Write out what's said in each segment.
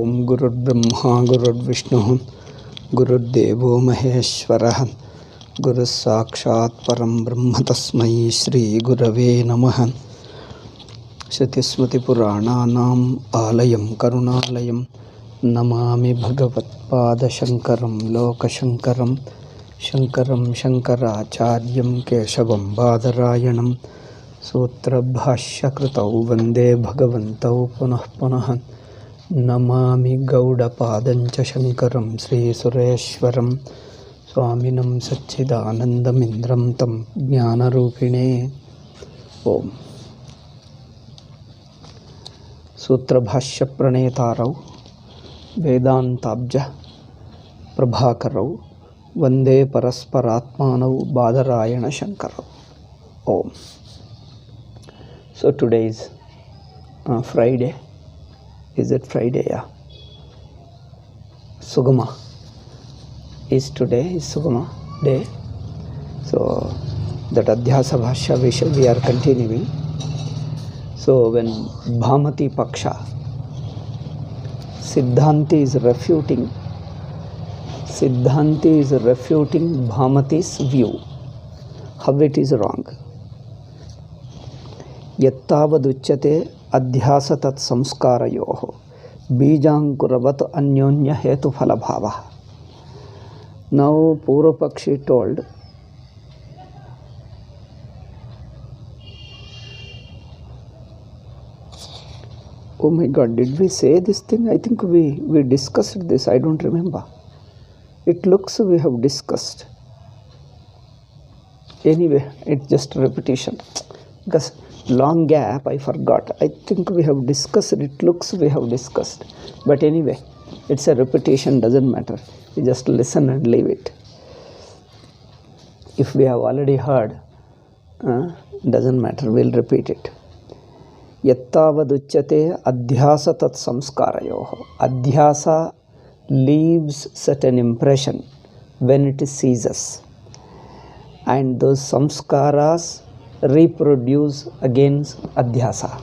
ओम गुरुर्ब्रह्मा गुरुर्विष्णुः गुरुर्देवो महेश्वरः गुरुः साक्षात् परं ब्रह्म तस्मै श्री गुरवे नमः। श्रुतिस्मृतिपुराणानाम् आलयं करुणालयं नमामि भगवत्पादशङ्करं लोकशङ्करं शङ्करं शङ्कराचार्यं केशवं बादरायणं सूत्रभाष्यकृतौ वन्दे भगवन्तौ पुनः पुनः। नमामि गौडपादञ्च शङ्करं श्रीसुरेश्वरं स्वामिनं सच्चिदानन्दमिन्द्रं तं ज्ञानरूपिणे। ओम सूत्रभाष्यप्रणेतारौ वेदान्ताब्ज प्रभाकरौ वन्दे परस्परात्मानौ बादरायण शङ्करौ। ओम. So today is Friday. Is it Friday? Yeah. Sugama is today. Is Sugama day. So that Adhyasa Bhashya we are continuing. So when Bhamati Paksha, Siddhanti is refuting Bhamati's view, how it is wrong. यत्तावदुच्यते अध्यास तत्संस्कारयोः बीजांकुरवत् अन्योन्य हेतुफलभावः. Now Purvapakshi told oh my god, did we say this thing? I think we discussed this. I don't remember. It looks we have discussed. Anyway, it's just a repetition because long gap, I forgot. I think we have discussed. It looks we have discussed. But anyway, it's a repetition, doesn't matter. We just listen and leave it. If we have already heard, doesn't matter, we'll repeat it. Yattavaduchyate adhyasa tat samskarayoho. Adhyasa leaves certain impression when it ceases. And those samskaras reproduce against Adhyasa.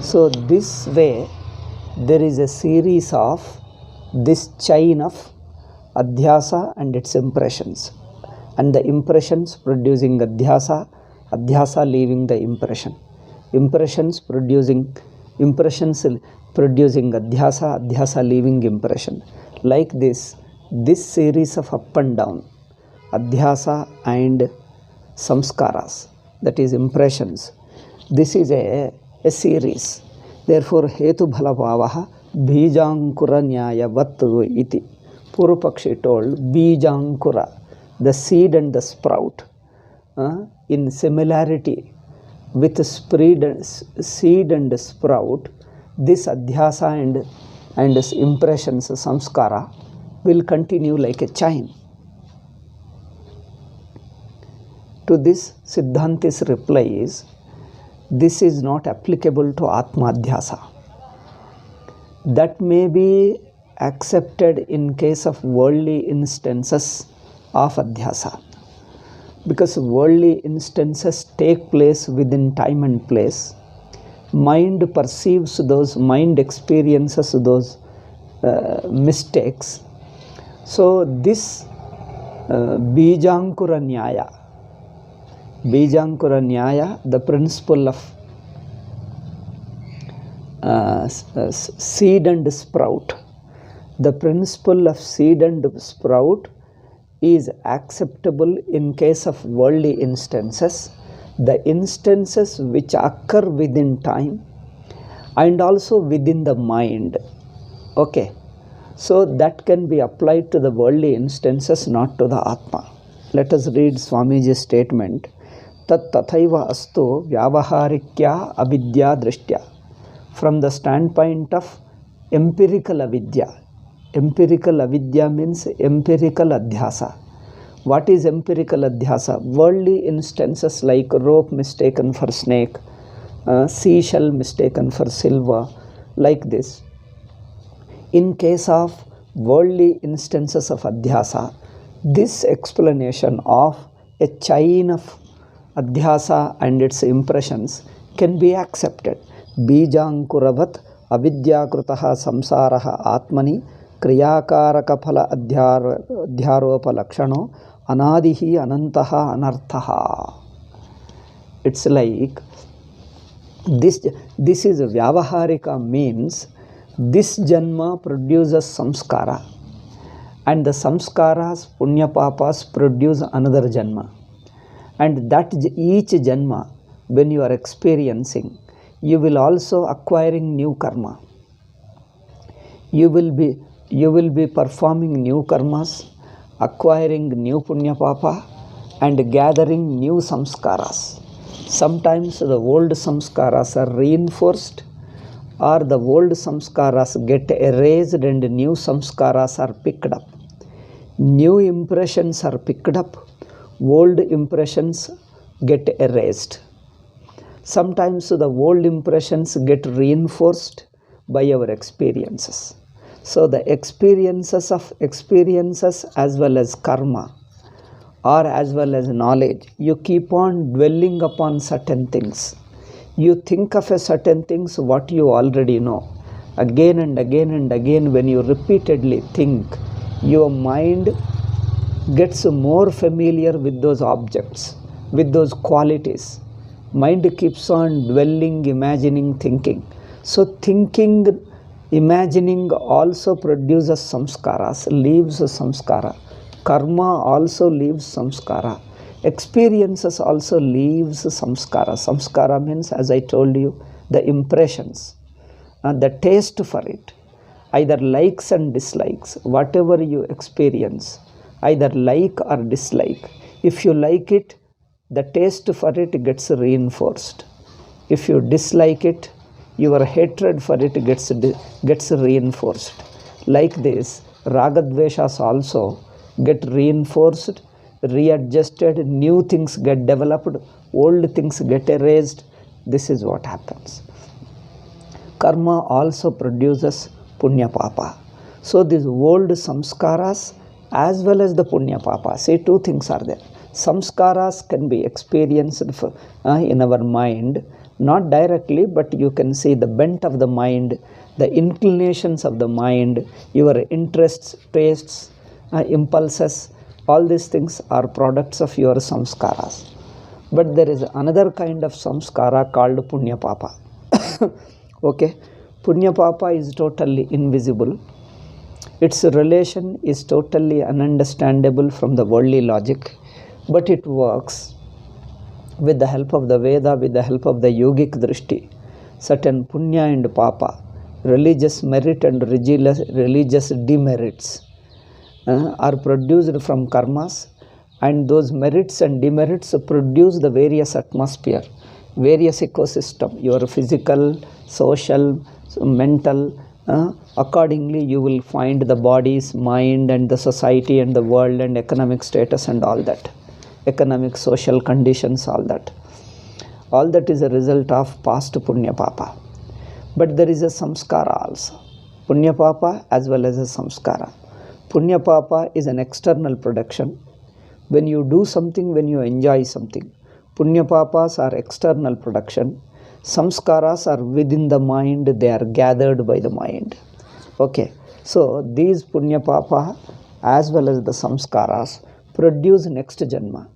So this way there is a series of this chain of Adhyasa and its impressions, and the impressions producing Adhyasa, Adhyasa leaving the impression, impressions producing Adhyasa, Adhyasa leaving impression. Like this series of up and down Adhyasa and samskaras, that is impressions, this is a series. Therefore hetu bhalavavaha bijankura nyayavatu iti. Purvapakshi told bijankura, the seed and the sprout, in similarity with seed and sprout, this adhyasa and impressions, samskara, will continue like a chain. To this, Siddhanti's reply is, this is not applicable to Atma Adhyasa. That may be accepted in case of worldly instances of Adhyasa. Because worldly instances take place within time and place. Mind perceives those, mind experiences those mistakes. So this Bijankura Nyaya, the principle of seed and sprout. The principle of seed and sprout is acceptable in case of worldly instances, the instances which occur within time and also within the mind. Okay, so that can be applied to the worldly instances, not to the Atma. Let us read Swamiji's statement. Tat tathaiva astu vyavaharikya avidya drishtya. From the standpoint of empirical avidya. Empirical avidya means empirical adhyasa. What is empirical adhyasa? Worldly instances like rope mistaken for snake, seashell mistaken for silver, like this. In case of worldly instances of adhyasa, this explanation of a chain of Adhyasa and its impressions can be accepted. Bijankuravat avidyakritah samsarah atmani kriyakaraka phala adhyaropalakshano anadihi anantaha anarthaha. It's like this is vyavaharika, means this janma produces samskara, and the samskaras, punya papas, produce another janma, and that each janma, when you are experiencing, you will also acquiring new karma. You will be performing new karmas, acquiring new punya papa, and gathering new samskaras. Sometimes the old samskaras are reinforced, or the old samskaras get erased and new samskaras are picked up. New impressions are picked up, old impressions get erased. Sometimes the old impressions get reinforced by our experiences. So the experiences as well as karma, or as well as knowledge, you keep on dwelling upon certain things. You think of a certain things what you already know. Again and again and again, when you repeatedly think, your mind gets more familiar with those objects, with those qualities. Mind keeps on dwelling, imagining, thinking. So thinking, imagining also produces samskaras, leaves samskara. Karma also leaves samskara. Experiences also leaves samskara. Samskara means, as I told you, the impressions, the taste for it, either likes and dislikes. Whatever you experience, either like or dislike. If you like it, the taste for it gets reinforced. If you dislike it, your hatred for it gets reinforced. Like this, ragadveshas also get reinforced, readjusted, new things get developed, old things get erased. This is what happens. Karma also produces punya papa. So these old samskaras as well as the punya papa, see, two things are there. Samskaras can be experienced in our mind, not directly, but you can see the bent of the mind, the inclinations of the mind, your interests, tastes, impulses, all these things are products of your samskaras. But there is another kind of samskara called punya papa. Okay, punya papa is totally invisible. Its relation is totally ununderstandable from the worldly logic, but it works with the help of the Veda, with the help of the yogic drishti. Certain punya and papa, religious merit and religious demerits are produced from karmas, and those merits and demerits produce the various atmosphere, various ecosystem, your physical, social, mental. Accordingly, you will find the body's mind and the society and the world and economic status and all that. Economic, social conditions, all that. All that is a result of past punya papa. But there is a samskara also. Punya papa as well as a samskara. Punya papa is an external production. When you do something, when you enjoy something, punya papas are external production. Samskaras are within the mind, they are gathered by the mind. Okay, so these punya papa as well as the samskaras produce next janma.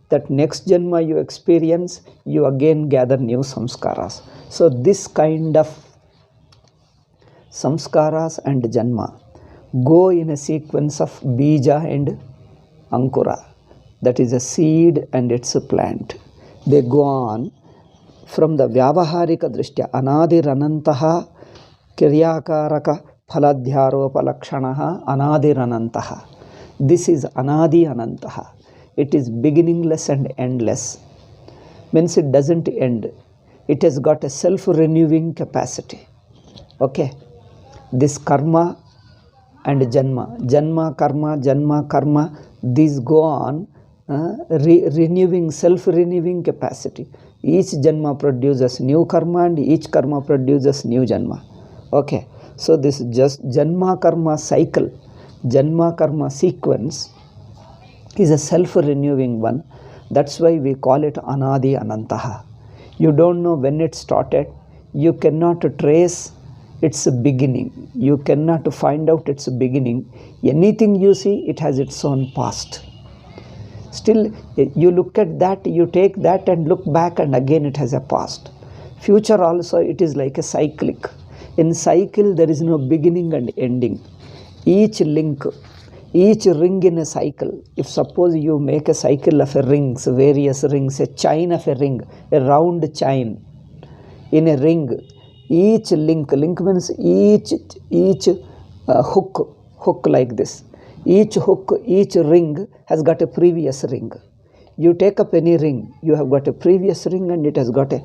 That next janma you experience, you again gather new samskaras. So this kind of samskaras and janma go in a sequence of bija and ankura. That is a seed and it's a plant. They go on from the vyavaharika drishtya, anadiranantaha kiryakaraka phaladhyaropalakshanaha anadiranantaha. This is anadi anantaha. It is beginningless and endless. Means it doesn't end. It has got a self-renewing capacity. Okay. This karma and janma karma, these go on renewing, self-renewing capacity. Each janma produces new karma and each karma produces new janma. Okay, so this just janma karma cycle, janma karma sequence is a self-renewing one. That's why we call it anadi anantaha. You don't know when it started. You cannot trace its beginning. You cannot find out its beginning. Anything you see, it has its own past. Still, you look at that, you take that and look back, and again it has a past. Future also, it is like a cyclic. In cycle, there is no beginning and ending. Each link, each ring in a cycle, if suppose you make a cycle of rings, various rings, a chain of a ring, a round chain in a ring, each link means each hook like this. Each hook, each ring has got a previous ring. You take up any ring, you have got a previous ring and it has got a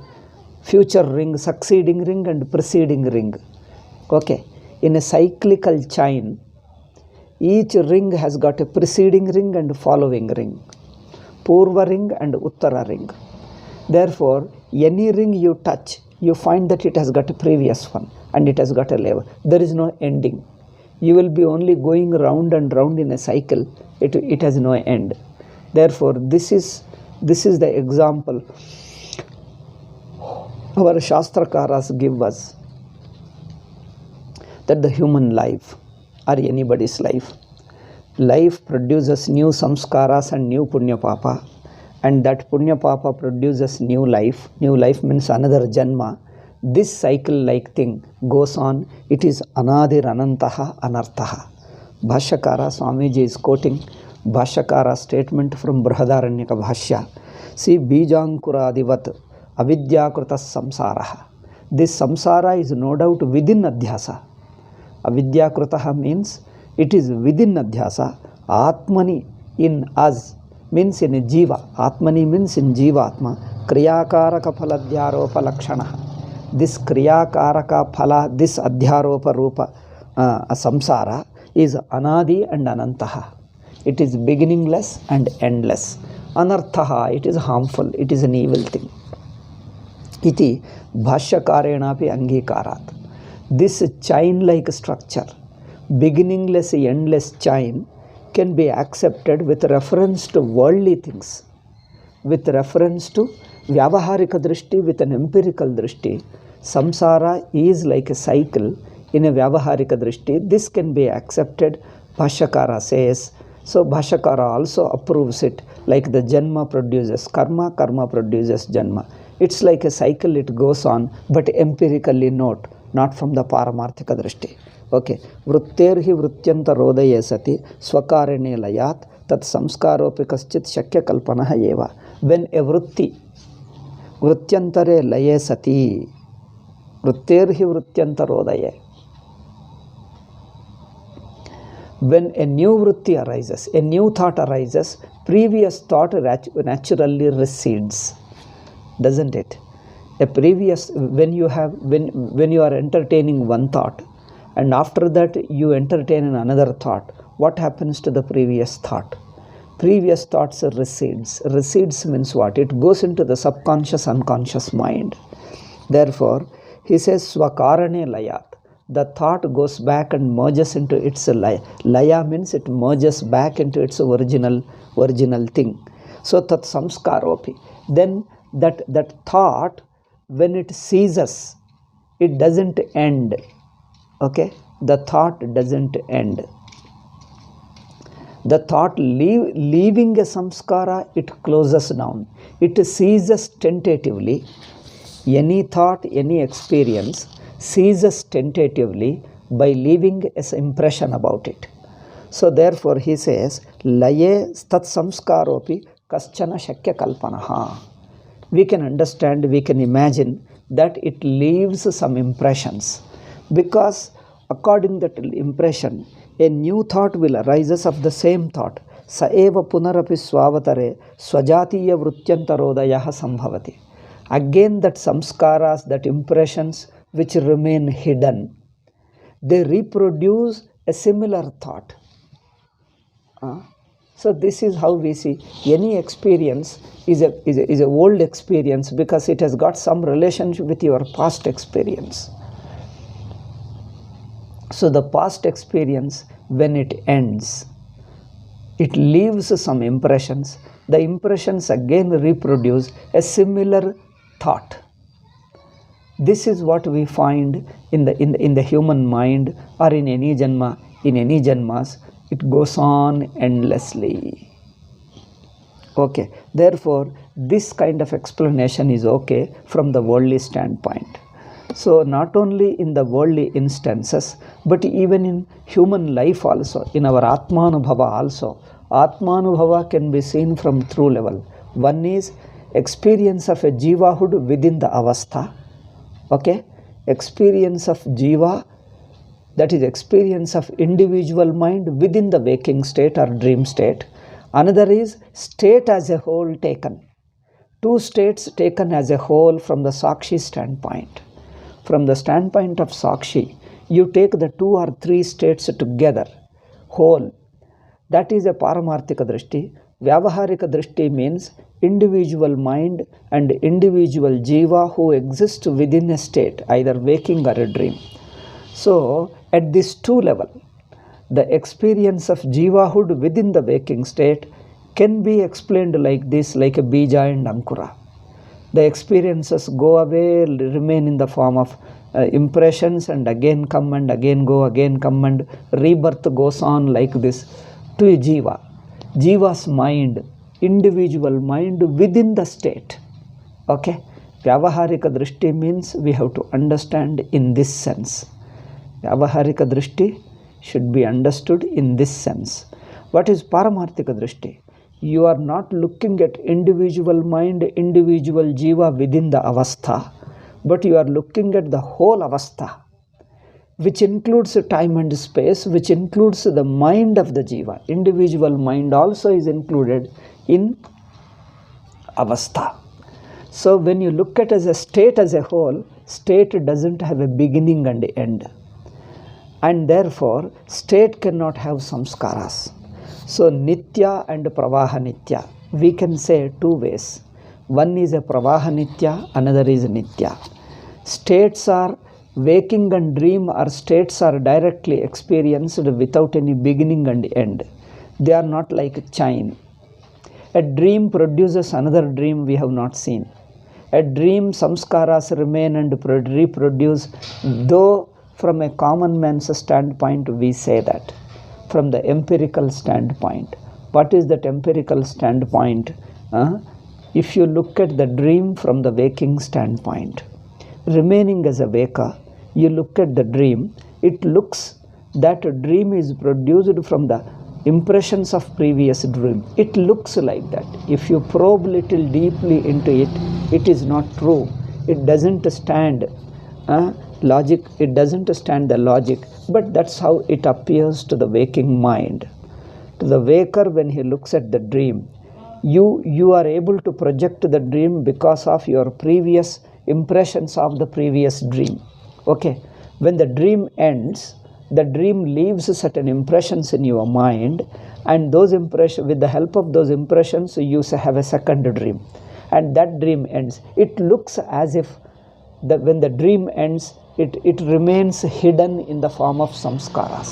future ring, succeeding ring and preceding ring. Okay. In a cyclical chain, each ring has got a preceding ring and following ring. Purva ring and Uttara ring. Therefore, any ring you touch, you find that it has got a previous one and it has got a level. There is no ending. You will be only going round and round in a cycle. It has no end. Therefore, this is the example our Shastrakaras give us, that the human life or anybody's life produces new samskaras and new punya papa, and that punya papa produces new life. New life means another janma. This cycle like thing goes on. It is anadir anantaha anarthaha. Bhashyakara Swamiji is quoting Bhashyakara statement from Brihadaranyaka Bhashya. See, Bijankuradivat avidyakrita samsaraha. This samsara is no doubt within Adhyasa. Avidyakritaha means it is within Adhyasa. Atmani, in us, means in a jiva. Atmani means in jivatma. Kriyakaraka phaladhyaropa lakshanaha. This kriyakaraka phala, this adhyaropa rupa samsara is anadi and anantaha. It is beginningless and endless. Anarthaha, it is harmful, it is an evil thing. Iti bhashyakarenapi angikarat. This chain-like structure, beginningless, endless chain, can be accepted with reference to worldly things, with reference to vyavaharika drishti, with an empirical drishti. Samsara is like a cycle in a vyavaharika drishti. This can be accepted, Bhashyakara says. So Bhashyakara also approves it, like the janma produces karma, karma produces janma. It's like a cycle, it goes on, but empirically not from the paramarthika drishti. Okay. Vrutterhi vrutyanta rodaye sati swakarene layat tat samskaropi kaschit shakya kalpanaha eva. When a vrutti, vrutyantare laye sati, vrutterhi vrutyanta rodaye. When a new vritti arises, a new thought arises, previous thought naturally recedes, doesn't it? A previous, when you are entertaining one thought, and after that you entertain another thought, what happens to the previous thought? Previous thoughts recedes. Recedes means what? It goes into the subconscious, unconscious mind. Therefore, he says swakarane layat. The thought goes back and merges into its laya. Laya means it merges back into its original thing. So tat samskaropi. Then that thought, when it ceases, it doesn't end. Okay? The thought doesn't end. The thought leaving a samskara, it closes down. It ceases tentatively. Any thought, any experience ceases tentatively by leaving an impression about it. So therefore he says, laye tat samskaropi kaschana shakya kalpanaha. We can understand, we can imagine that it leaves some impressions, because according to that impression, a new thought will arise of the same thought. Saeva punarapi swavatare swajatiya vrutyantarodayaha sambhavati. Again that samskaras, that impressions which remain hidden, they reproduce a similar thought. So this is how we see any experience is a old experience, because it has got some relationship with your past experience. So the past experience, when it ends, it leaves some impressions. The impressions again reproduce a similar thought. This is what we find in the human mind, or in any janma, in any janmas. It goes on endlessly. Okay, therefore this kind of explanation is okay from the worldly standpoint. So not only in the worldly instances, but even in human life also, in our Atmanubhava also. Atmanubhava can be seen from through level. One is experience of a jivahood within the avastha. Okay, experience of jiva, that is experience of individual mind within the waking state or dream state. Another is state as a whole taken. Two states taken as a whole from the Sakshi standpoint. From the standpoint of Sakshi, you take the 2 or 3 states together, whole. That is a Paramarthika Drishti. Vyavaharika Drishti means individual mind and individual jiva who exist within a state, either waking or a dream. So, at this 2 level, the experience of jivahood within the waking state can be explained like this, like a bija and ankura. The experiences go away, remain in the form of impressions, and again come and again go, again come, and rebirth goes on like this to a jiva. Jiva's mind, individual mind within the state. Okay? Vyavaharika Drishti means we have to understand in this sense. Vyavaharika Drishti should be understood in this sense. What is Paramarthika Drishti? You are not looking at individual mind, individual jiva within the avastha, but you are looking at the whole avastha, which includes time and space, which includes the mind of the jiva. Individual mind also is included in avastha. So when you look at as a state as a whole, state doesn't have a beginning and end. And therefore, state cannot have samskaras. So, Nitya and Pravaha Nitya, we can say 2 ways. One is a Pravaha Nitya, another is Nitya. States are waking and dream, or states are directly experienced without any beginning and end. They are not like a chain. A dream produces another dream we have not seen. A dream, samskaras remain and reproduce, though from a common man's standpoint we say that. From the empirical standpoint. What is that empirical standpoint? If you look at the dream from the waking standpoint, remaining as a waker, you look at the dream, it looks that a dream is produced from the impressions of previous dream. It looks like that. If you probe little deeply into it, it is not true. It doesn't stand logic, it doesn't stand the logic, but that's how it appears to the waking mind. To the waker, when he looks at the dream, you are able to project the dream because of your previous impressions of the previous dream. Okay, when the dream ends, the dream leaves certain impressions in your mind, and those impressions, with the help of those impressions, you have a second dream, and that dream ends. It looks as if when the dream ends, it remains hidden in the form of samskaras,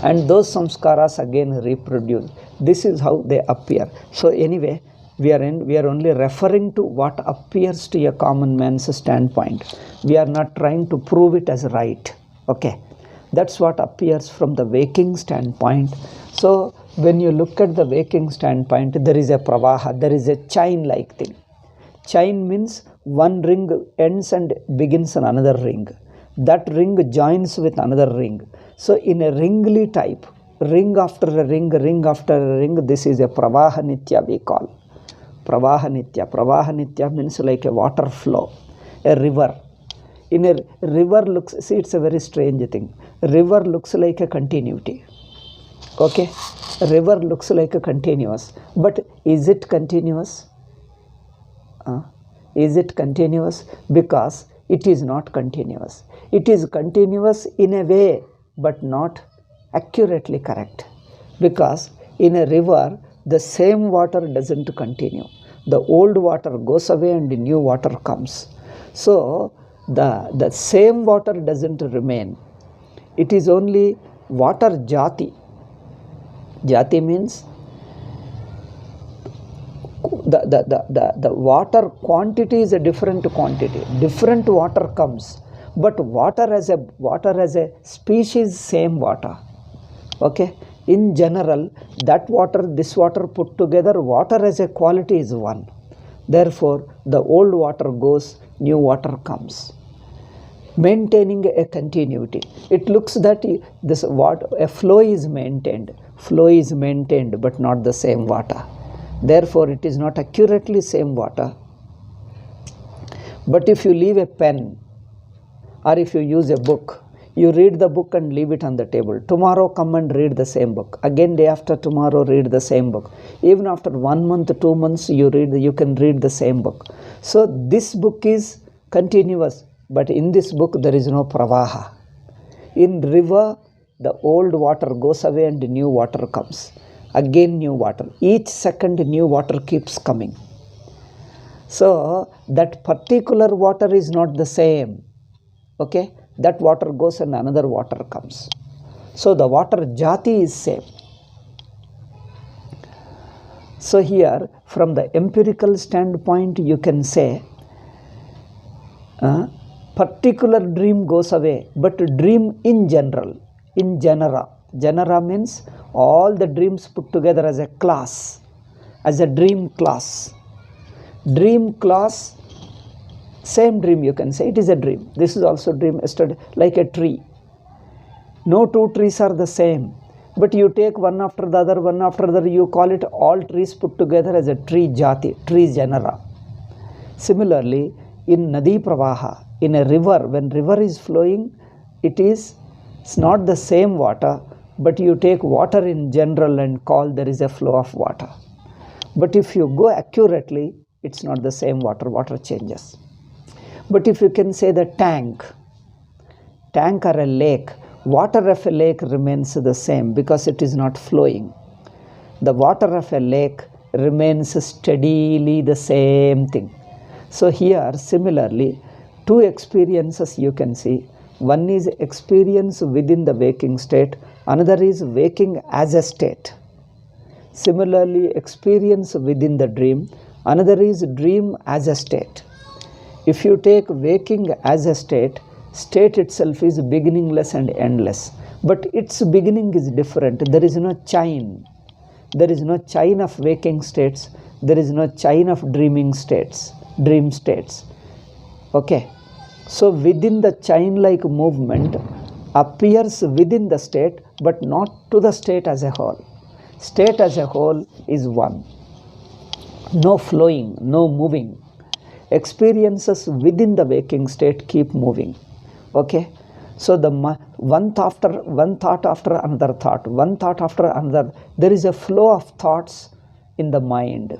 and those samskaras again reproduce. This is how they appear. So anyway, we are only referring to what appears to a common man's standpoint. We are not trying to prove it as right. Okay, that's what appears from the waking standpoint. So when you look at the waking standpoint, there is a pravaha, there is a chain like thing. Chain means one ring ends and begins on another ring. That ring joins with another ring. So in a ringly type, ring after a ring, ring after a ring, this is a pravaha nitya we call. Pravaha nitya. Pravaha nitya means like a water flow, a river. In a river looks, see, it's a very strange thing. River looks like a continuity. Okay? River looks like a continuous. But is it continuous? Is it continuous? Because it is not continuous. It is continuous in a way, but not accurately correct. Because in a river, the same water doesn't continue. The old water goes away and the new water comes. So, the same water doesn't remain. It is only water jati. Jati means the water quantity is a different quantity. Different water comes, but water as a species, same water. Okay. In general, that water, this water put together, water as a quality is one. Therefore, the old water goes, new water comes, maintaining a continuity. It looks that this a flow is maintained, but not the same water. Therefore, it is not accurately same water. But if you leave a pen, or if you use a book, you read the book and leave it on the table. Tomorrow come and read the same book. Again, day after tomorrow, read the same book. Even after 1 month, 2 months, you can read the same book. So this book is continuous, but in this book there is no pravaha. In river, the old water goes away and new water comes. Again new water. Each second new water keeps coming. So that particular water is not the same. Okay. That water goes and another water comes. So the water jati is same. So here, from the empirical standpoint, you can say particular dream goes away, but dream in general, in genera. Genera means all the dreams put together as a class, as a dream class. Dream class, same dream, you can say it is a dream. This is also dream yesterday, like a tree. No two trees are the same, but you take one after the other, you call it all trees put together as a tree jati, tree genera. Similarly, in Nadi Pravaha, in a river, when river is flowing, it's not the same water, but you take water in general and call there is a flow of water. But if you go accurately, it's not the same water, water changes. But if you can say the tank or a lake, water of a lake remains the same because it is not flowing. The water of a lake remains steadily the same thing. So here, similarly, two experiences you can see. One is experience within the waking state, another is waking as a state. Similarly, experience within the dream, another is dream as a state. If you take waking as a state, state itself is beginningless and endless. But its beginning is different. There is no chain. There is no chain of waking states. There is no chain of dreaming states, dream states. Okay. So within the chain-like movement appears within the state, but not to the state as a whole. State as a whole is one. No flowing, no moving. Experiences within the waking state keep moving. Okay. So the one thought after another thought, one thought after another, there is a flow of thoughts in the mind.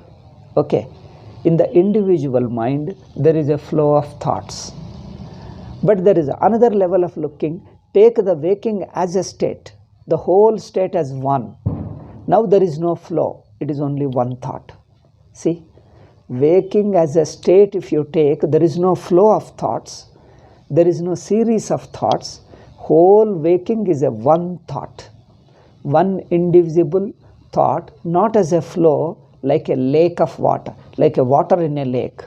Okay. In the individual mind, there is a flow of thoughts. But there is another level of looking. Take the waking as a state, the whole state as one. Now there is no flow. It is only one thought. See, waking as a state, if you take, there is no flow of thoughts. There is no series of thoughts. Whole waking is a one thought, one indivisible thought, not as a flow like a lake of water, like a water in a lake.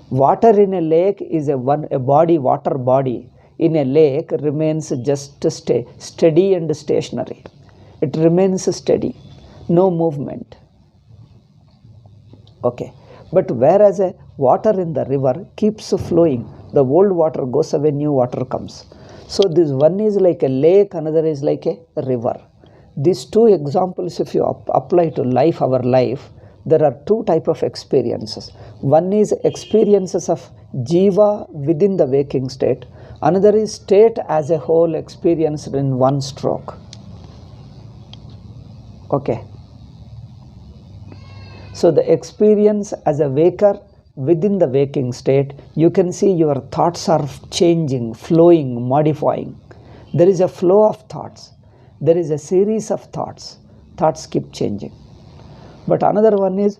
Water in a lake is a body, water body. In a lake remains just steady and stationary. It remains steady, no movement. Okay. But whereas a water in the river keeps flowing, the old water goes away, new water comes. So this one is like a lake, another is like a river. These two examples, if you apply to life, our life, there are two types of experiences. One is experiences of jiva within the waking state. Another is state as a whole experienced in one stroke. Okay. So the experience as a waker within the waking state, you can see your thoughts are changing, flowing, modifying. There is a flow of thoughts. There is a series of thoughts. Thoughts keep changing. But another one is,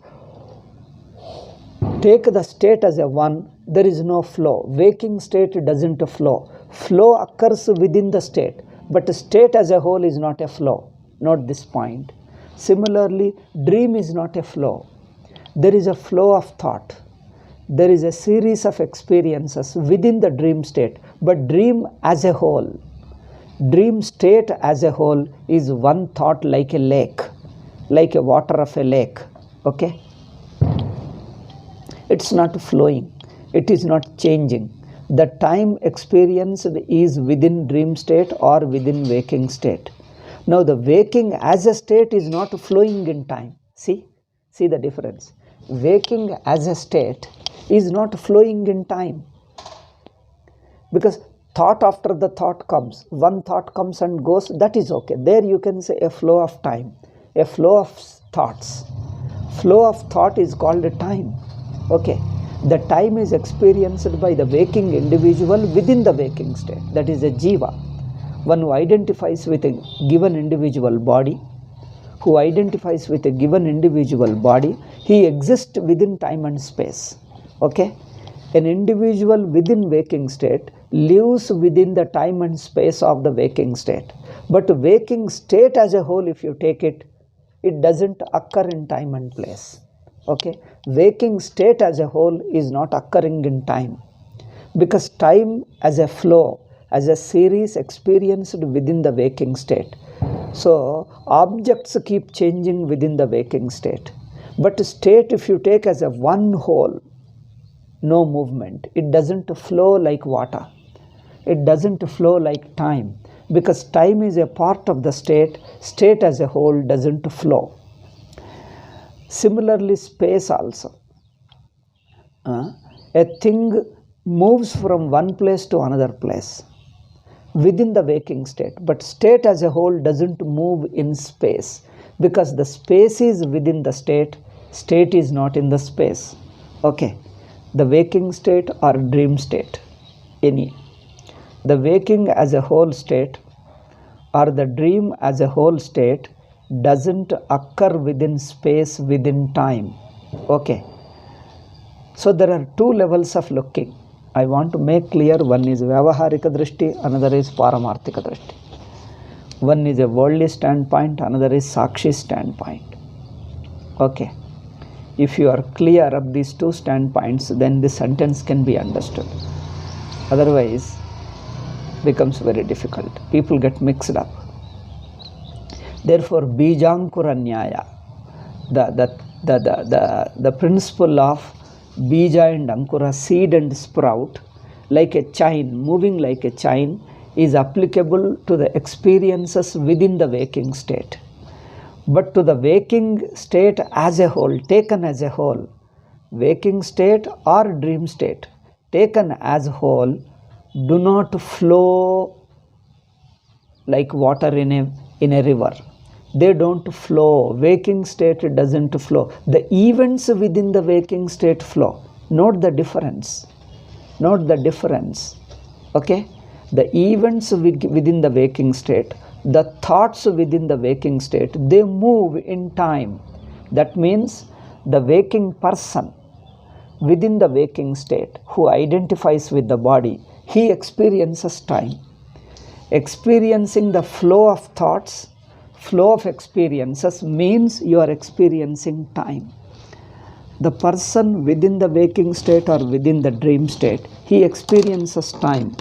take the state as a one, there is no flow. Waking state doesn't flow. Flow occurs within the state, but the state as a whole is not a flow. Note this point. Similarly, dream is not a flow. there is a flow of thought. There is a series of experiences within the dream state. But dream as a whole, dream state as a whole is one thought, like a lake, like a water of a lake. Okay? It's not flowing. It is not changing. The time experienced is within dream state or within waking state. Now the waking as a state is not flowing in time. See the difference. Waking as a state is not flowing in time, because thought after the thought comes, one thought comes and goes, that is okay. There you can say a flow of time, a flow of thoughts. Flow of thought is called a time. Okay, the time is experienced by the waking individual within the waking state, that is a jiva, one who identifies with a given individual body. Who identifies with a given individual body, he exists within time and space. Okay, an individual within waking state lives within the time and space of the waking state. But waking state as a whole, if you take it, it doesn't occur in time and place. Okay, waking state as a whole is not occurring in time, because time as a flow, as a series experienced within the waking state. So objects keep changing within the waking state, but state, if you take as a one whole, no movement. It doesn't flow like water. It doesn't flow like time, because time is a part of the state. State as a whole doesn't flow. Similarly, space also. A thing moves from one place to another place within the waking state, but state as a whole doesn't move in space, because the space is within the state. State is not in the space. Okay, the waking state or dream state, any. The waking as a whole state or the dream as a whole state doesn't occur within space, within time. Okay, so there are two levels of looking. I want to make clear, one is Vyavaharika Drishti, another is Paramarthika Drishti. One is a worldly standpoint, another is Sakshi standpoint. Okay, if you are clear of these two standpoints, then the sentence can be understood. Otherwise, becomes very difficult. People get mixed up. Therefore, Bijankura Nyaya, the principle of Bija and Ankura, seed and sprout, like a chain, moving like a chain, is applicable to the experiences within the waking state. But to the waking state as a whole, taken as a whole, waking state or dream state, taken as a whole, do not flow like water in a river. They don't flow. Waking state doesn't flow. The events within the waking state flow. Note the difference. Note the difference. Okay? The events within the waking state, the thoughts within the waking state, they move in time. That means the waking person within the waking state who identifies with the body, he experiences time. Experiencing the flow of thoughts, flow of experiences means you are experiencing time. The person within the waking state or within the dream state, he experiences time.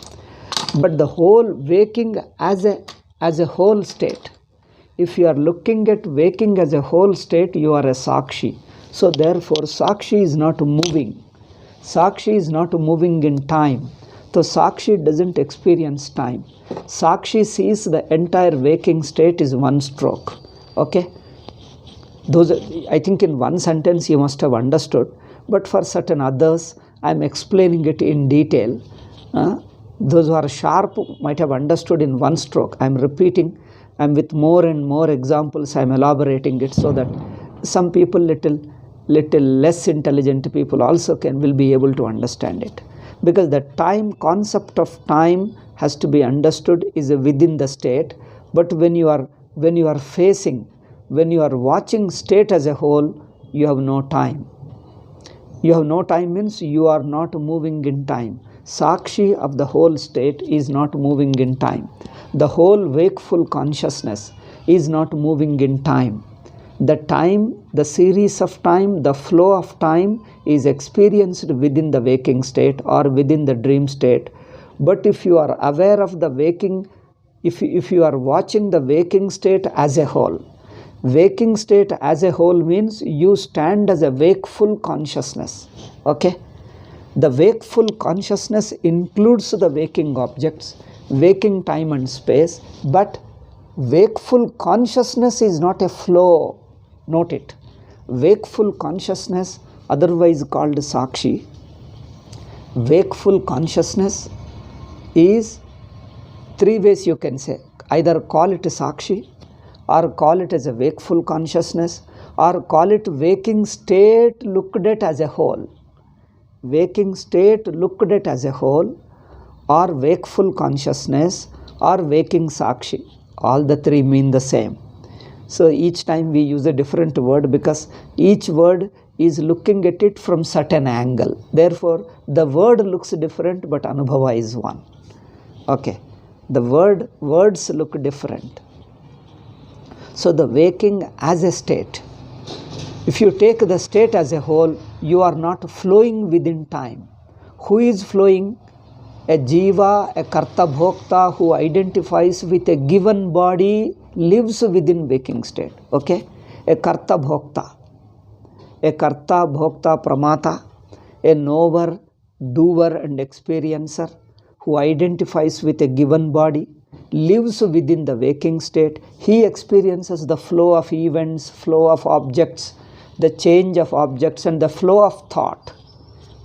But the whole waking as a whole state, if you are looking at waking as a whole state, you are a Sakshi. So therefore, Sakshi is not moving. Sakshi is not moving in time. So Sakshi doesn't experience time. Sakshi sees the entire waking state is one stroke. Okay? Those, I think in one sentence you must have understood, but for certain others, I am explaining it in detail. Those who are sharp might have understood in one stroke. I am repeating, I am with more and more examples, I am elaborating it so that some people, little less intelligent people also will be able to understand it. Because the time, concept of time has to be understood is within the state, but when you are facing, when you are watching state as a whole, you have no time. You have no time means you are not moving in time. Sakshi of the whole state is not moving in time. The whole wakeful consciousness is not moving in time. The time, the series of time, the flow of time is experienced within the waking state or within the dream state. But if you are aware of the waking, if you are watching the waking state as a whole, waking state as a whole means you stand as a wakeful consciousness. Okay? The wakeful consciousness includes the waking objects, waking time and space, but wakeful consciousness is not a flow. Note it. Wakeful consciousness, otherwise called Sakshi, wakeful consciousness is three ways you can say. Either call it Sakshi, or call it as a wakeful consciousness, or call it waking state looked at as a whole. Waking state looked at as a whole, or wakeful consciousness, or waking Sakshi. All the three mean the same. So each time we use a different word because each word is looking at it from certain angle. Therefore, the word looks different but Anubhava is one. Okay. The words look different. So the waking as a state. If you take the state as a whole, you are not flowing within time. Who is flowing? A jiva, a karta bhokta who identifies with a given body lives within waking state. Okay? A karta bhokta pramata, a knower, doer and experiencer who identifies with a given body lives within the waking state. He experiences the flow of events, flow of objects, the change of objects and the flow of thought.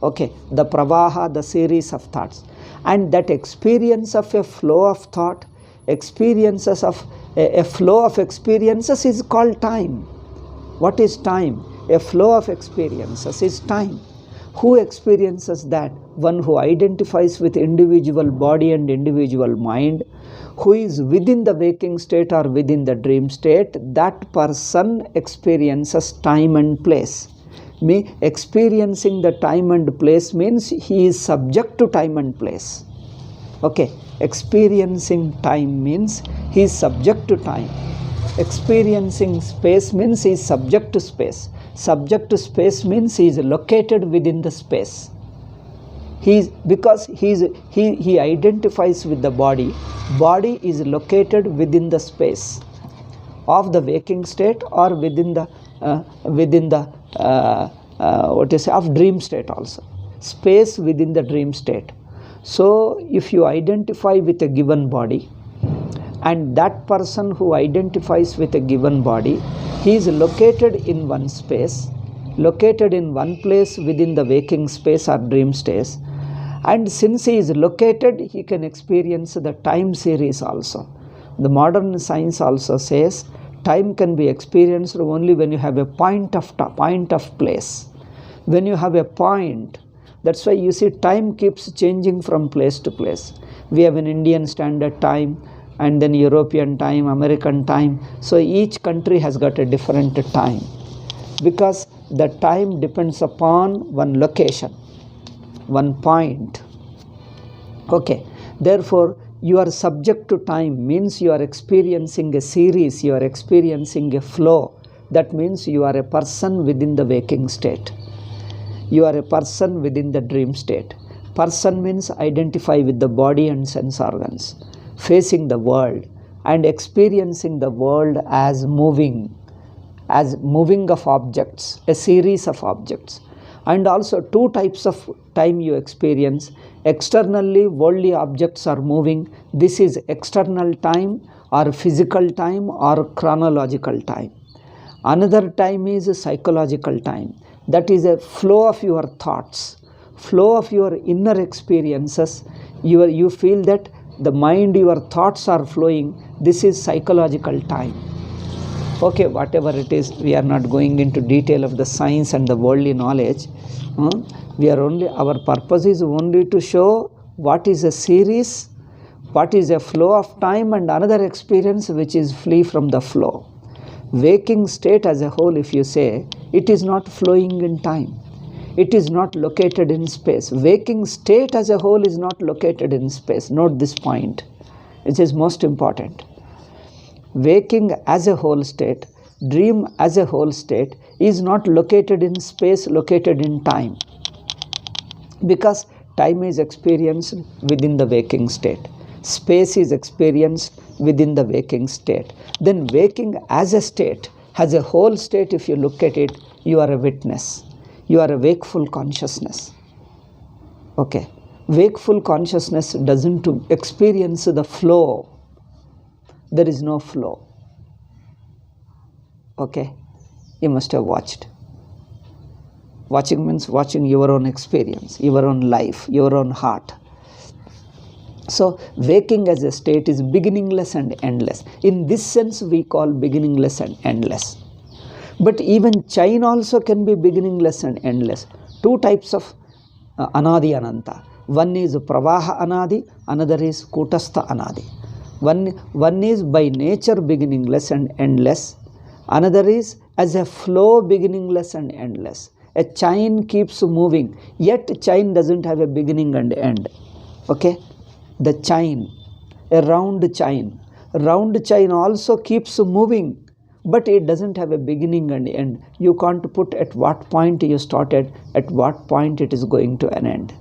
Okay, the pravaha, the series of thoughts. And that experience of a flow of thought, experiences of a flow of experiences is called time. What is time? A flow of experiences is time. Who experiences that? One who identifies with individual body and individual mind, who is within the waking state or within the dream state, that person experiences time and place. Experiencing the time and place means he is subject to time and place. Okay, experiencing time means he is subject to time. Experiencing space means he is subject to space. Subject to space means he is located within the space. Because he identifies with the body. Body is located within the space of the waking state or within the of dream state also. Space within the dream state. So if you identify with a given body, and that person who identifies with a given body, he is located in one space, located in one place within the waking space or dream space, and since he is located, he can experience the time series also. The modern science also says time can be experienced only when you have a point of place. When you have a point, that's why you see time keeps changing from place to place. We have an Indian standard time, and then European time, American time. So each country has got a different time because the time depends upon one location, one point. Okay, therefore you are subject to time means you are experiencing a series, you are experiencing a flow. That means you are a person within the waking state. You are a person within the dream state. Person means identify with the body and sense organs, facing the world and experiencing the world as moving of objects, a series of objects. And also two types of time you experience. Externally, worldly objects are moving. This is external time or physical time or chronological time. Another time is a psychological time. That is a flow of your thoughts, flow of your inner experiences. You feel that the mind, your thoughts are flowing. This is psychological time. Okay, whatever it is, we are not going into detail of the science and the worldly knowledge. Our purpose is only to show what is a series, what is a flow of time, and another experience which is free from the flow. Waking state as a whole, if you say, it is not flowing in time. It is not located in space. Waking state as a whole is not located in space. Note this point. It is most important. Waking as a whole state, dream as a whole state is not located in space, located in time, because time is experienced within the waking state, space is experienced within the waking state. Then waking as a state, as a whole state, if you look at it, you are a witness, you are a wakeful consciousness. Okay, wakeful consciousness doesn't experience the flow, there is no flow. Okay, you must have watched. Watching means watching your own experience, your own life, your own heart. So waking as a state is beginningless and endless. In this sense we call beginningless and endless. But even chain also can be beginningless and endless. Two types of anadi ananta. One is pravaha anadi, another is kutastha anadi. One is by nature beginningless and endless. Another is as a flow beginningless and endless. A chain keeps moving, yet chain doesn't have a beginning and end. Okay? The chain, a round chain also keeps moving, but it doesn't have a beginning and end. You can't put at what point you started, at what point it is going to an end.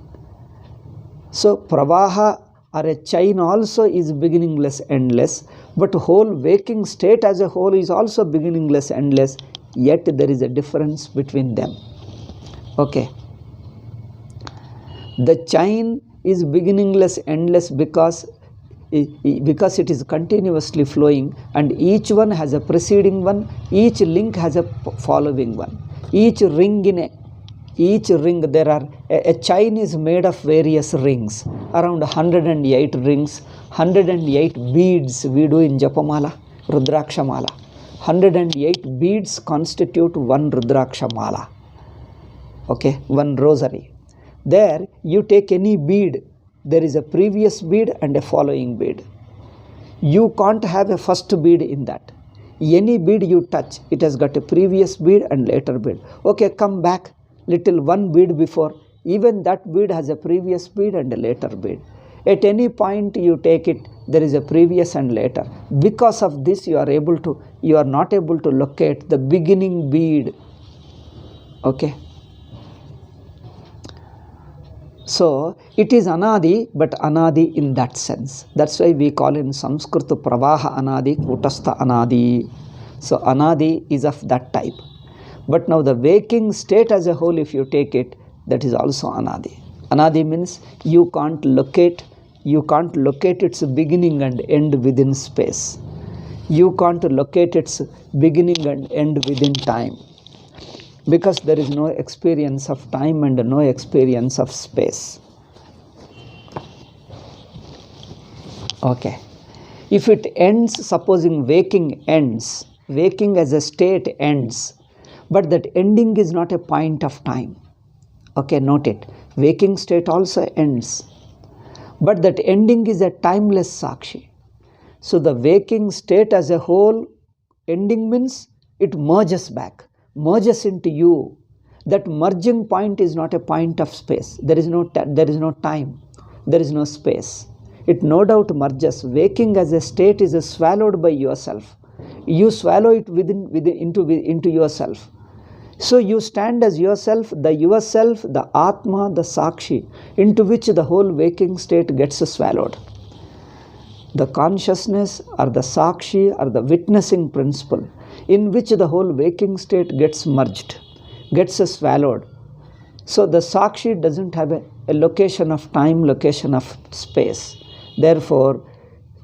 So pravaha or a chain also is beginningless, endless, but whole waking state as a whole is also beginningless, endless, yet there is a difference between them. Okay. The chain is beginningless, endless because it is continuously flowing, and each one has a preceding one, each link has a following one. Each ring there are a chain is made of various rings, around 108 rings, 108 beads we do in Japamala, Rudrakshamala. 108 beads constitute one Rudrakshamala. Okay, one rosary. There you take any bead, there is a previous bead and a following bead. You can't have a first bead in that. Any bead you touch, it has got a previous bead and later bead. Okay, come back little one bead before, even that bead has a previous bead and a later bead. At any point you take it, there is a previous and later. Because of this you are not able to locate the beginning bead. Okay. So it is anadi, but anadi in that sense. That's why we call in Sanskrit pravaha anadi, kutastha anadi. So anadi is of that type. But now the waking state as a whole, if you take it, that is also anadi. Anadi means you can't locate its beginning and end within space. You can't locate its beginning and end within time, because there is no experience of time and no experience of space. Okay. If it ends, supposing waking ends, waking as a state ends, but that ending is not a point of time. Okay, note it. Waking state also ends, but that ending is a timeless sakshi. So the waking state as a whole, ending means it merges back, merges into you. That merging point is not a point of space. There is no time, there is no space. It no doubt merges. Waking as a state is swallowed by yourself. You swallow it into yourself. So you stand as yourself, the Atma, the Sakshi, into which the whole waking state gets swallowed. The consciousness or the Sakshi or the witnessing principle, in which the whole waking state gets merged, gets swallowed. So the Sakshi doesn't have a location of time, location of space. Therefore,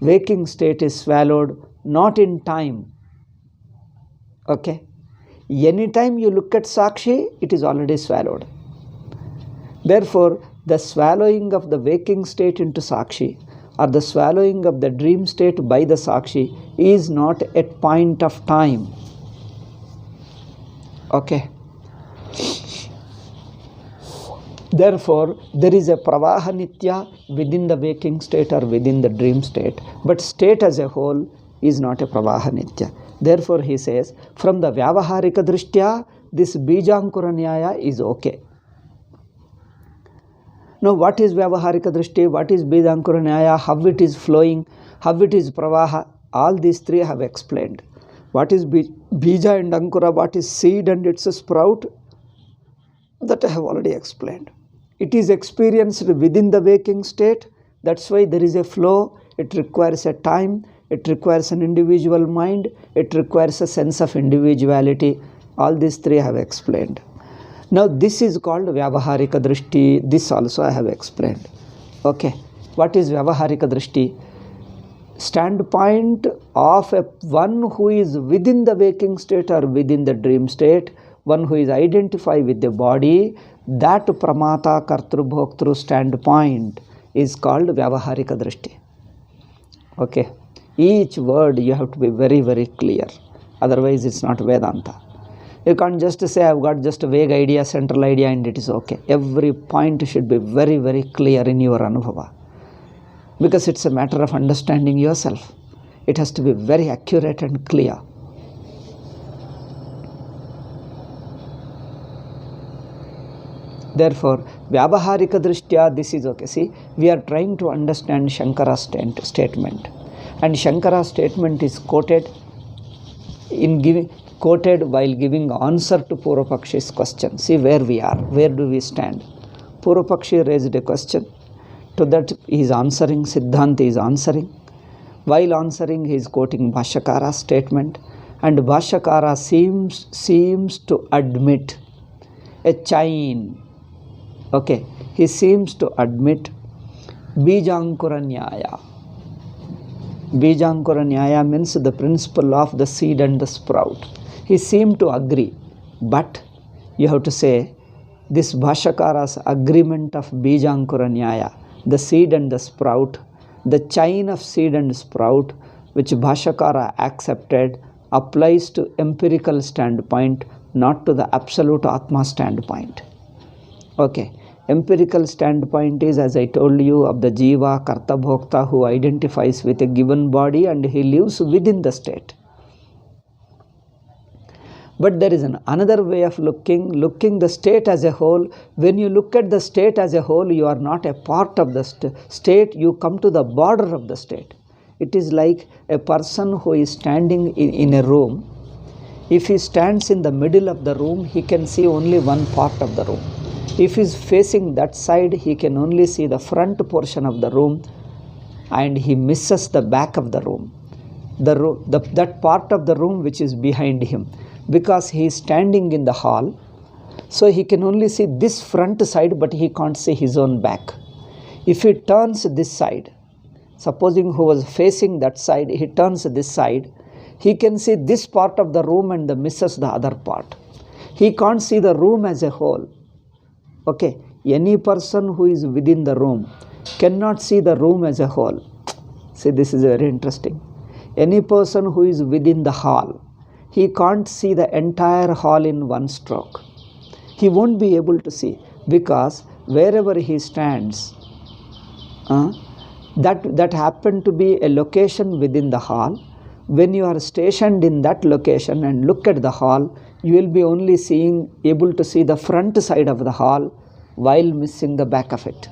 waking state is swallowed not in time. Okay? Anytime you look at Sakshi, it is already swallowed. Therefore, the swallowing of the waking state into Sakshi, or the swallowing of the dream state by the Sakshi, is not at point of time. Okay. Therefore, there is a pravaha nitya within the waking state or within the dream state, but state as a whole is not a pravaha nitya. Therefore, he says, from the vyavaharika drishtya, this bijankura nyaya is okay. Now, what is vyavaharika drishti? What is bijankura nyaya? How it is flowing? How it is pravaha? All these three I have explained. What is bija and ankura? What is seed and its sprout? That I have already explained. It is experienced within the waking state. That's why there is a flow. It requires a time. It requires an individual mind. It requires a sense of individuality. All these three I have explained. Now this is called Vyavaharika Drishti. This also I have explained. Okay. What is Vyavaharika Drishti? Standpoint of one who is within the waking state or within the dream state, one who is identified with the body, that Pramata Kartru Bhoktru standpoint is called Vyavaharika Drishti. Okay. Each word you have to be very, very clear. Otherwise it's not Vedanta. You can't just say I've got just a vague idea, central idea, and it is okay. Every point should be very, very clear in your Anubhava. Because it's a matter of understanding yourself. It has to be very accurate and clear. Therefore, Vyavaharika Drishtya, this is okay. See, we are trying to understand Shankara's statement. And Shankara's statement is quoted while giving answer to Purvapakshi's question. See where we are. Where do we stand? Purvapakshi raised a question. To that he is answering. Siddhanta is answering. While answering, he is quoting Bhashyakara's statement. And Bhashyakara seems to admit a chain. Okay. He seems to admit Bijankura Nyaya. Bijankura Nyaya means the principle of the seed and the sprout. He seemed to agree, but you have to say this Bhashyakara's agreement of Bijankura Nyaya, the seed and the sprout, the chain of seed and sprout which Bhashyakara accepted applies to empirical standpoint, not to the absolute Atma standpoint. Okay. Empirical standpoint is, as I told you, of the Jiva, Karta Bhokta, who identifies with a given body and he lives within the state. But there is another way of looking the state as a whole. When you look at the state as a whole, you are not a part of the state, you come to the border of the state. It is like a person who is standing in a room. If he stands in the middle of the room, he can see only one part of the room. If he is facing that side, he can only see the front portion of the room and he misses the back of the room. That part of the room which is behind him. Because he is standing in the hall, so he can only see this front side, but he can't see his own back. If he turns this side, supposing who was facing that side, he turns this side, he can see this part of the room and misses the other part. He can't see the room as a whole. Okay, any person who is within the room cannot see the room as a whole. See, this is very interesting. Any person who is within the hall, he can't see the entire hall in one stroke. He won't be able to see, because wherever he stands, that happened to be a location within the hall. When you are stationed in that location and look at the hall, you will be only able to see the front side of the hall while missing the back of it.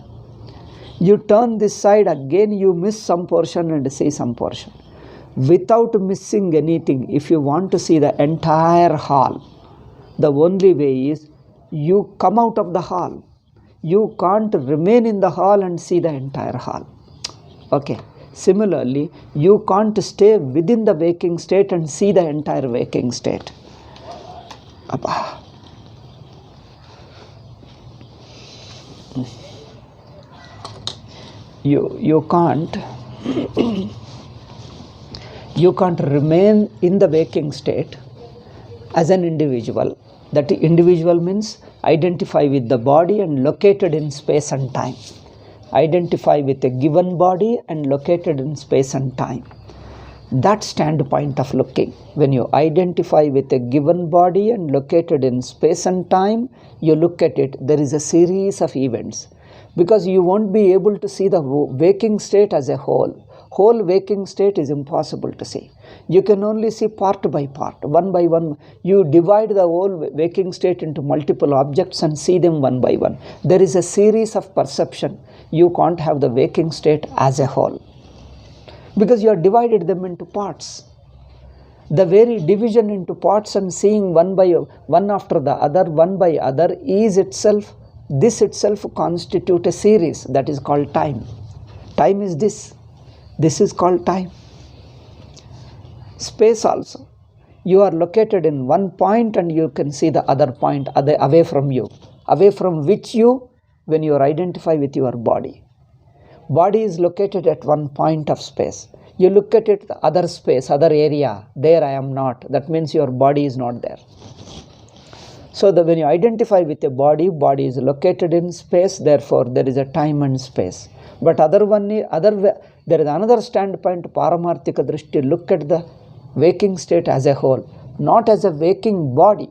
You turn this side, again you miss some portion and see some portion. Without missing anything, if you want to see the entire hall, the only way is you come out of the hall. You can't remain in the hall and see the entire hall. Okay. Similarly, you can't stay within the waking state and see the entire waking state. Abba. You can't remain in the waking state as an individual. That individual means identify with the body and located in space and time. Identify with a given body and located in space and time. That standpoint of looking, when you identify with a given body and located in space and time, you look at it, there is a series of events. Because you won't be able to see the waking state as a whole. Whole waking state is impossible to see. You can only see part by part, one by one. You divide the whole waking state into multiple objects and see them one by one. There is a series of perception. You can't have the waking state as a whole, because you have divided them into parts. The very division into parts and seeing one after the other, one by other, this itself constitutes a series that is called time. Time is this. This is called time. Space also. You are located in one point and you can see the other point away from you, away from which you, when you identify with your body. Body is located at one point of space. You look at it, the other space, other area, there I am not. That means your body is not there. So when you identify with a body, body is located in space, therefore there is a time and space. But there is another standpoint, Paramarthika Drishti, look at the waking state as a whole, not as a waking body.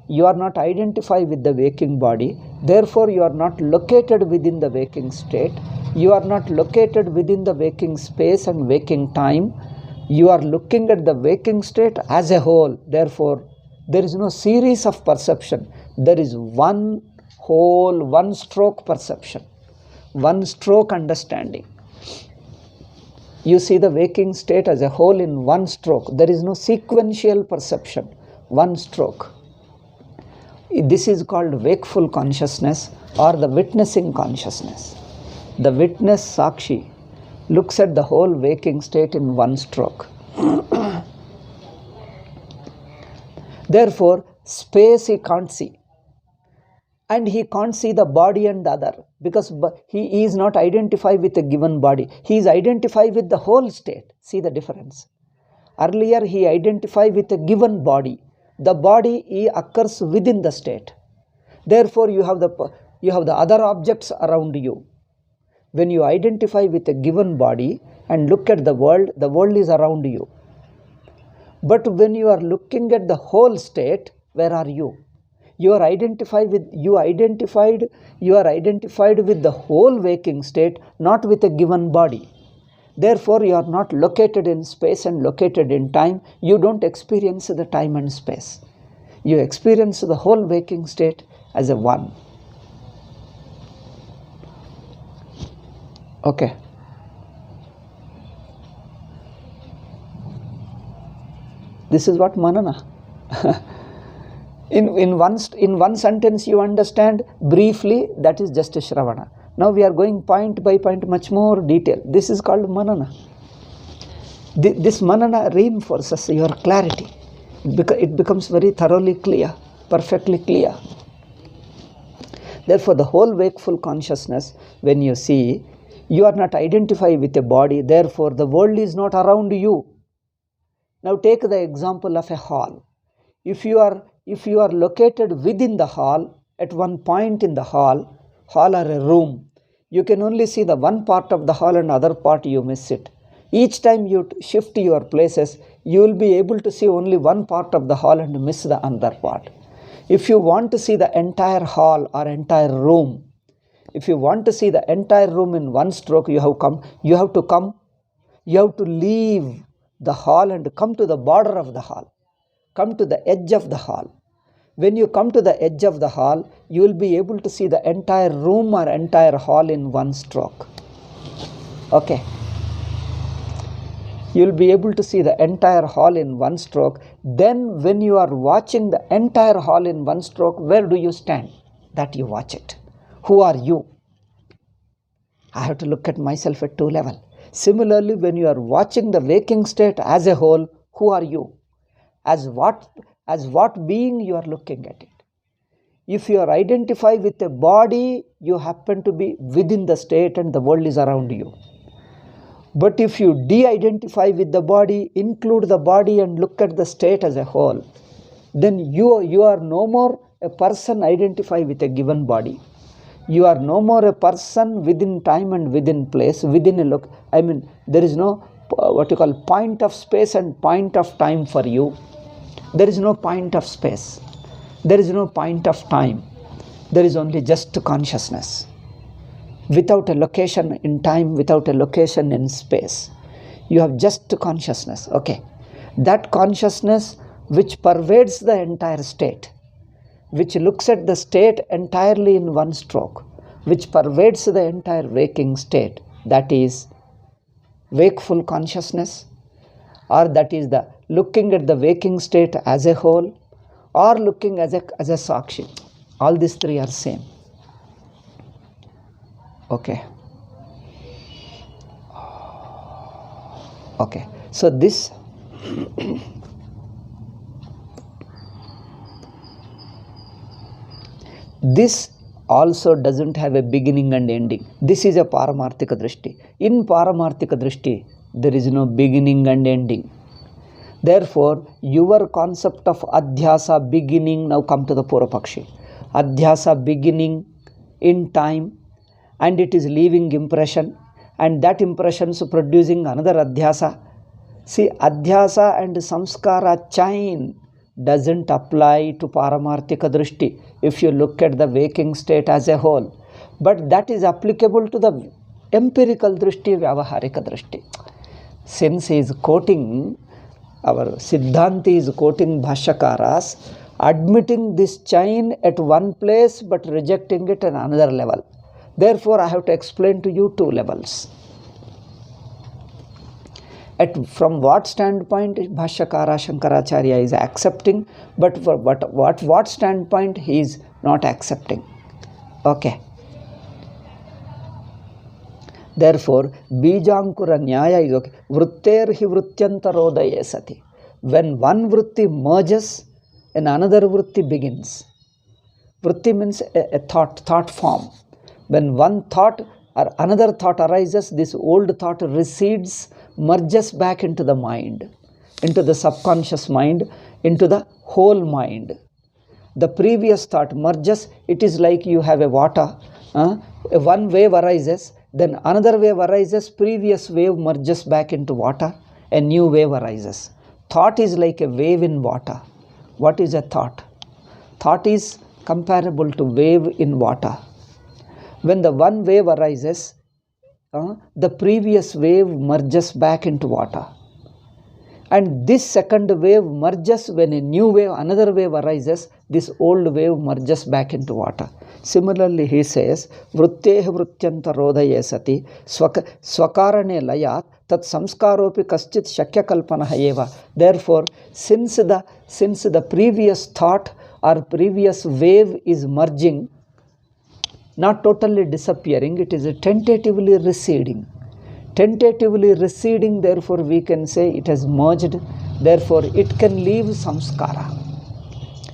You are not identified with the waking body, therefore you are not located within the waking state. You are not located within the waking space and waking time. You are looking at the waking state as a whole. Therefore, there is no series of perception. There is one whole, one stroke perception, one stroke understanding. You see the waking state as a whole in one stroke. There is no sequential perception, one stroke. This is called wakeful consciousness or the witnessing consciousness. The witness Sakshi looks at the whole waking state in one stroke. Therefore, space he can't see. And he can't see the body and the other because he is not identified with a given body. He is identified with the whole state. See the difference. Earlier he identified with a given body. The body occurs within the state. Therefore, you have the other objects around you. When you identify with a given body and look at the world is around you. But when you are looking at the whole state, where are you? You are identified with the whole waking state, not with a given body. Therefore, you are not located in space and located in time. You don't experience the time and space. You experience the whole waking state as a one. Okay. This is what manana. In one sentence you understand briefly, that is just a Shravana. Now we are going point by point, much more detail. This is called manana. This manana reinforces your clarity. It becomes very thoroughly clear, perfectly clear. Therefore, the whole wakeful consciousness, when you see, you are not identified with a body, therefore the world is not around you. Now take the example of a hall. If you are located within the hall, at one point in the hall or a room, you can only see the one part of the hall and other part you miss it. Each time you shift your places, you will be able to see only one part of the hall and miss the other part. If you want to see the entire hall or entire room, if you want to see the entire room in one stroke, you have to leave the hall and come to the border of the hall. Come to the edge of the hall. When you come to the edge of the hall, you will be able to see the entire room or entire hall in one stroke. Okay. You will be able to see the entire hall in one stroke. Then when you are watching the entire hall in one stroke, where do you stand? That you watch it. Who are you? I have to look at myself at two levels. Similarly, when you are watching the waking state as a whole, who are you? As what being you are looking at it. If you are identified with a body, you happen to be within the state and the world is around you. But if you de-identify with the body, include the body and look at the state as a whole, then you are no more a person identified with a given body. You are no more a person within time and within place, within a look. There is no point of space and point of time for you. There is no point of space. There is no point of time. There is only just consciousness. Without a location in time, without a location in space. You have just consciousness. Okay. That consciousness which pervades the entire state, which looks at the state entirely in one stroke, which pervades the entire waking state, that is wakeful consciousness, or that is the looking at the waking state as a whole, or looking as a sakshi. All these three are same. Okay. Okay. So this this also doesn't have a beginning and ending. This is a Paramarthika Drishti. In Paramarthika Drishti, there is no beginning and ending. Therefore, your concept of Adhyasa beginning, now come to the Purvapakshi. Adhyasa beginning in time, and it is leaving impression, and that impression is producing another Adhyasa. See, Adhyasa and Samskara chain doesn't apply to Paramarthika Drishti if you look at the waking state as a whole. But that is applicable to the empirical Drishti, Vyavaharika Drishti. Since he is quoting, our Siddhanti is quoting Bhashyakaras, admitting this chain at one place but rejecting it at another level. Therefore, I have to explain to you two levels. From what standpoint Bhashyakara Shankaracharya is accepting, but for what standpoint he is not accepting. Okay. Therefore, Bijankura Nyaya is okay. Vrutterhi vrutyantarodaye sati. When one vritti merges, and another vritti begins. Vritti means a thought form. When one thought or another thought arises, this old thought recedes, merges back into the mind, into the subconscious mind, into the whole mind. The previous thought merges. It is like you have a water. One wave arises, then another wave arises, previous wave merges back into water, a new wave arises. Thought is like a wave in water. What is a thought? Thought is comparable to wave in water. When the one wave arises, the previous wave merges back into water. And this second wave merges when a new wave, another wave arises, this old wave merges back into water. Similarly, he says, Vrutteha vrutyanta rodaye sati swakarane layat tat samskaropi kaschit shakya kalpanaha eva. Therefore, since the previous thought or previous wave is merging, not totally disappearing, it is tentatively receding. Tentatively receding, therefore we can say it has merged, therefore it can leave samskara.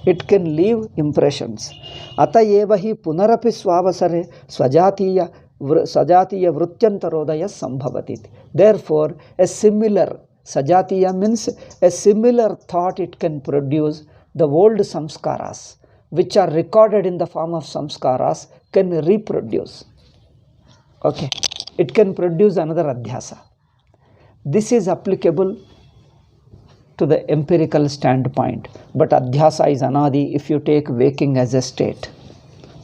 It can leave impressions. Atayeva hi punarapi swavasare swajatiya vrutyantarodaya sambhavatit. Therefore, a similar, sajatiya means a similar thought it can produce. The old samskaras, which are recorded in the form of samskaras, can reproduce. Okay. It can produce another Adhyasa. This is applicable to the empirical standpoint. But Adhyasa is anadi if you take waking as a state.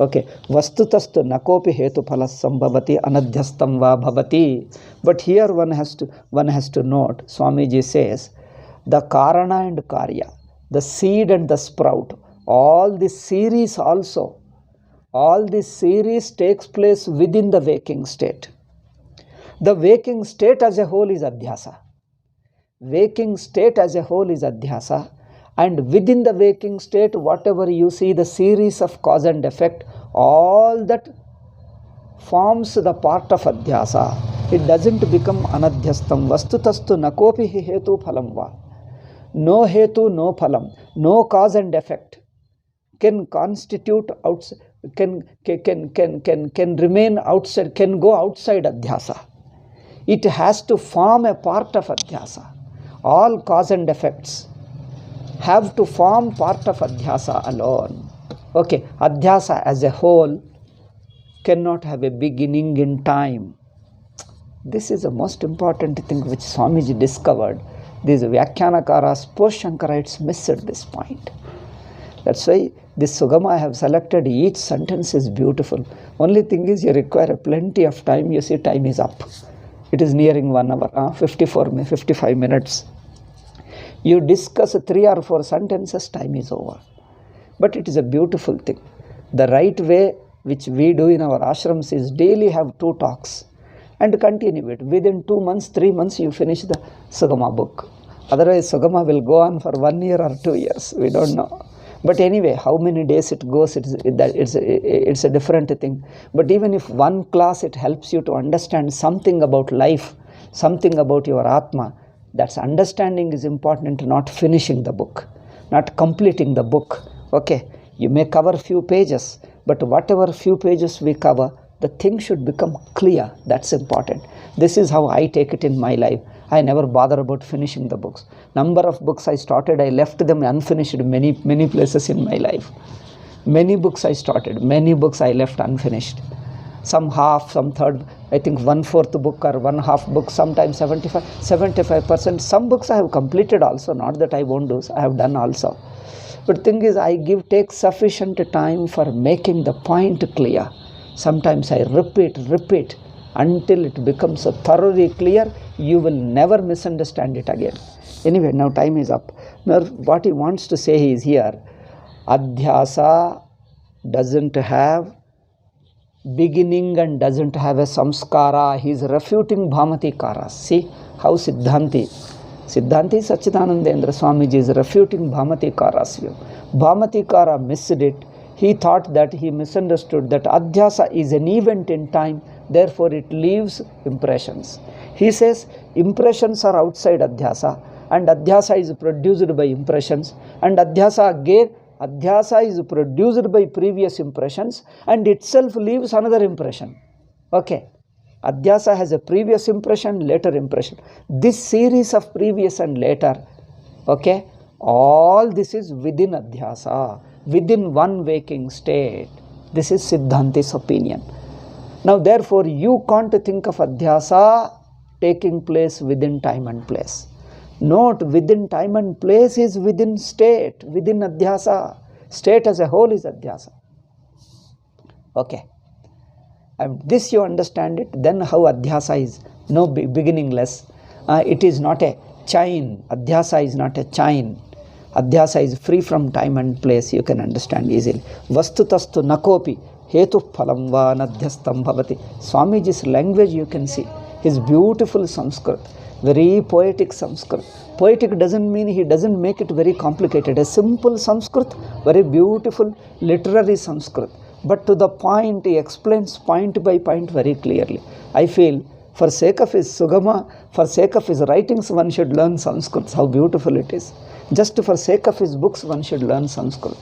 Okay. Vastutastu nakopi hetu phalas sambhavati anadhyastam va bhavati. But here one has to note, Swamiji says, the karana and karya, the seed and the sprout, all this series takes place within the waking state. The waking state as a whole is Adhyasa. Waking state as a whole is Adhyasa. And within the waking state, whatever you see, the series of cause and effect, all that forms the part of Adhyasa. It doesn't become Anadhyastam. Vastutastu nakopi hetu phalam va. No hetu, no phalam. No cause and effect can constitute outside, can remain outside, can go outside Adhyasa. It has to form a part of Adhyasa. All cause and effects have to form part of Adhyasa alone. Okay, Adhyasa as a whole cannot have a beginning in time. This is the most important thing which Swamiji discovered. These Vyakhyanakaras, post-Shankarites missed this point. That's why this Sugama I have selected, each sentence is beautiful. Only thing is you require plenty of time. You see, time is up. It is nearing 1 hour, 55 minutes. You discuss 3 or 4 sentences, time is over. But it is a beautiful thing. The right way which we do in our ashrams is daily have 2 talks and continue it. Within 2 months, 3 months, you finish the Sugama book. Otherwise, Sugama will go on for 1 year or 2 years. We don't know. But anyway, how many days it goes, it's a different thing. But even if one class, it helps you to understand something about life, something about your Atma, that's understanding is important, not finishing the book, not completing the book. Okay, you may cover few pages, but whatever few pages we cover, the thing should become clear. That's important. This is how I take it in my life. I never bother about finishing the books. Number of books I started, I left them unfinished many places in my life. Many books I started, many books I left unfinished. Some half, some third, I think 1/4 book or 1/2 book, sometimes 75%. Some books I have completed also, not that I won't do, I have done also. But thing is, take sufficient time for making the point clear. Sometimes I repeat until it becomes so thoroughly clear, you will never misunderstand it again. Anyway, now time is up. Now, what he wants to say is here, Adhyasa doesn't have beginning and doesn't have a samskara. He is refuting Bhamatikaras. See how Siddhanti Sachidanandendra Swamiji is refuting Bhamatikaras view. Bhamatikara missed it. He thought that he misunderstood that Adhyasa is an event in time, therefore it leaves impressions. He says impressions are outside Adhyasa, and Adhyasa is produced by impressions, and Adhyasa is produced by previous impressions and itself leaves another impression. Okay. Adhyasa has a previous impression, later impression. This series of previous and later, okay, all this is within Adhyasa, within one waking state. This is Siddhanti's opinion. Now, therefore, you can't think of Adhyasa taking place within time and place. Note, within time and place is within state, within Adhyasa. State as a whole is Adhyasa. Okay. And this you understand it, then how Adhyasa is no beginningless. It is not a chain. Adhyasa is not a chain. Adhyasa is free from time and place. You can understand easily. Vastutastu nakopi hetu phalam va nadhyastam bhavati. Swamiji's language you can see. His beautiful Sanskrit. Very poetic Sanskrit. Poetic doesn't mean he doesn't make it very complicated. A simple Sanskrit, very beautiful literary Sanskrit. But to the point, he explains point by point very clearly. I feel for sake of his Sugama, for sake of his writings, one should learn Sanskrit. How beautiful it is. Just for sake of his books, one should learn Sanskrit.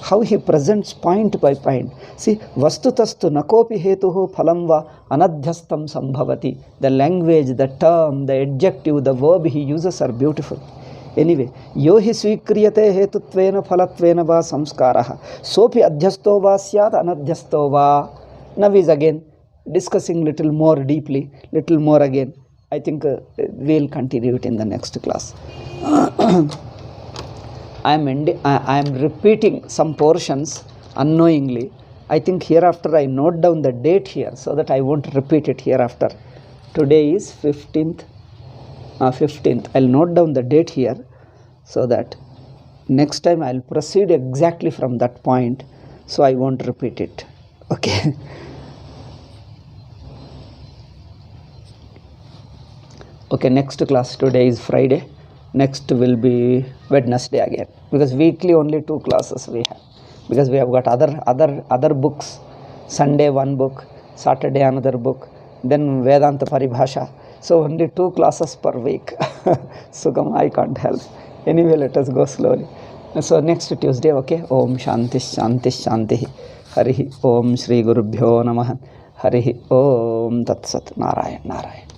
How he presents point by point. See, vastutastu nakopi hetuhu phalamva anadhyastam sambhavati. The language, the term, the adjective, the verb he uses are beautiful. Anyway, yohi svikriyate hetutvena phalatvena va samskaraha. Sopi adhyasto va syat anadhyasto va. Now is again discussing little more deeply, little more again. I think we'll continue it in the next class. I am repeating some portions unknowingly. I think hereafter I note down the date here so that I won't repeat it hereafter. Today is 15th. I'll note down the date here so that next time I'll proceed exactly from that point, so I won't repeat it. Okay. Okay, next class today is Friday. Next will be Wednesday again, because weekly only 2 classes we have, because we have got other books. Sunday one book, Saturday another book, then Vedanta Paribhasha. So only 2 classes per week. Sugama, I can't help. Anyway, let us go slowly. So next Tuesday, okay. Om Shanti Shanti Shanti. Harihi Om Shri Gurubhyo Namaha. Harihi Om Tat Sat. Narayan Narayan.